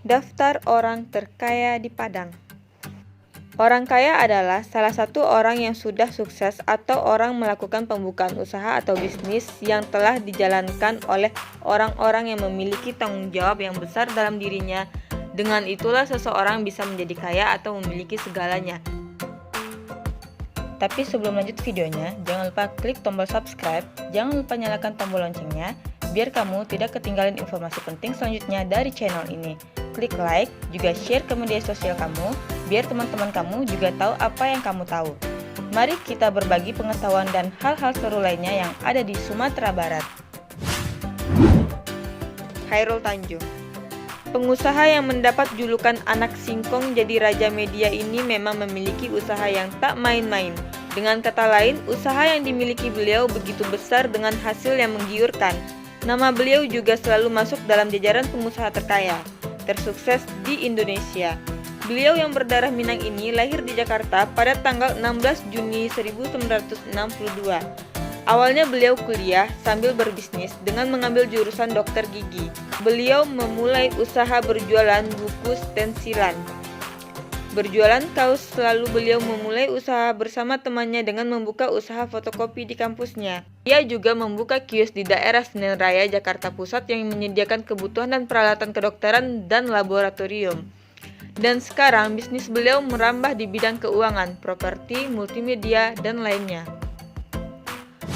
Daftar orang terkaya di Padang. Orang kaya adalah salah satu orang yang sudah sukses atau orang melakukan pembukaan usaha atau bisnis yang telah dijalankan oleh orang-orang yang memiliki tanggung jawab yang besar dalam dirinya. Dengan itulah seseorang bisa menjadi kaya atau memiliki segalanya. Tapi sebelum lanjut videonya, jangan lupa klik tombol subscribe, jangan lupa nyalakan tombol loncengnya, biar kamu tidak ketinggalan informasi penting selanjutnya dari channel ini. Klik like, juga share ke media sosial kamu, biar teman-teman kamu juga tahu apa yang kamu tahu. Mari kita berbagi pengetahuan dan hal-hal seru lainnya yang ada di Sumatera Barat. Khairul Tanjung. Pengusaha yang mendapat julukan anak singkong jadi raja media ini memang memiliki usaha yang tak main-main. Dengan kata lain, usaha yang dimiliki beliau begitu besar dengan hasil yang menggiurkan. Nama beliau juga selalu masuk dalam jajaran pengusaha terkaya, tersukses di Indonesia. Beliau yang berdarah Minang ini lahir di Jakarta pada tanggal 16 Juni 1962. Awalnya beliau kuliah sambil berbisnis dengan mengambil jurusan dokter gigi. Beliau memulai usaha berjualan buku stensilan. Berjualan kaos, lalu beliau memulai usaha bersama temannya dengan membuka usaha fotokopi di kampusnya. Ia juga membuka kios di daerah Senen Raya, Jakarta Pusat yang menyediakan kebutuhan dan peralatan kedokteran dan laboratorium. Dan sekarang bisnis beliau merambah di bidang keuangan, properti, multimedia, dan lainnya.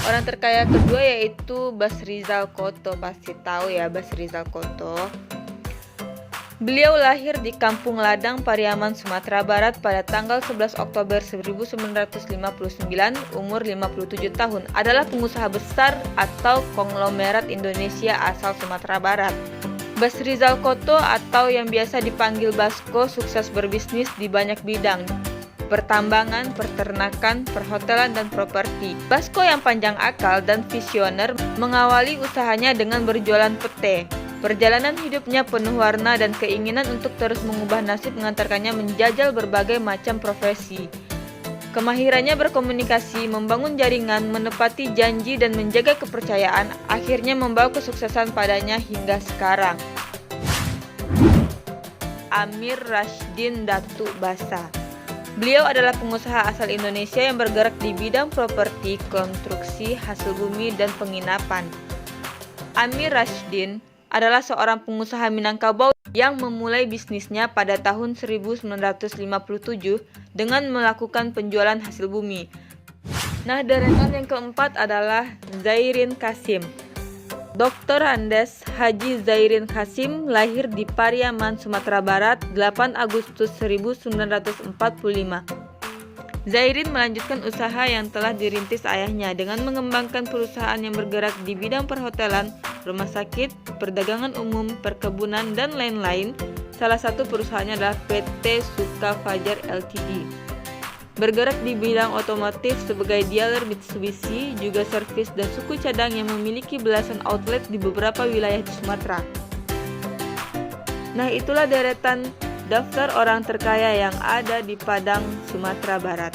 Orang terkaya kedua yaitu Basrizal Koto, pasti tahu ya Basrizal Koto. Beliau lahir di Kampung Ladang, Pariaman, Sumatera Barat pada tanggal 11 Oktober 1959, umur 57 tahun, adalah pengusaha besar atau konglomerat Indonesia asal Sumatera Barat. Basrizal Koto atau yang biasa dipanggil Basko sukses berbisnis di banyak bidang, pertambangan, peternakan, perhotelan, dan properti. Basko yang panjang akal dan visioner mengawali usahanya dengan berjualan pete. Perjalanan hidupnya penuh warna dan keinginan untuk terus mengubah nasib mengantarkannya menjajal berbagai macam profesi. Kemahirannya berkomunikasi, membangun jaringan, menepati janji, dan menjaga kepercayaan akhirnya membawa kesuksesan padanya hingga sekarang. Amir Rashdin Datuk Basa. Beliau adalah pengusaha asal Indonesia yang bergerak di bidang properti, konstruksi, hasil bumi, dan penginapan. Amir Rashdin adalah seorang pengusaha Minangkabau yang memulai bisnisnya pada tahun 1957 dengan melakukan penjualan hasil bumi. Nah, deretan yang keempat adalah Zairin Qasim. Dr. Andes Haji Zairin Qasim lahir di Pariaman, Sumatera Barat, 8 Agustus 1945. Zairin melanjutkan usaha yang telah dirintis ayahnya dengan mengembangkan perusahaan yang bergerak di bidang perhotelan, rumah sakit, perdagangan umum, perkebunan, dan lain-lain. Salah satu perusahaannya adalah PT Suka Fajar Ltd. Bergerak di bidang otomotif sebagai dealer Mitsubishi, juga servis dan suku cadang yang memiliki belasan outlet di beberapa wilayah di Sumatera. Nah, itulah deretan daftar orang terkaya yang ada di Padang, Sumatera Barat.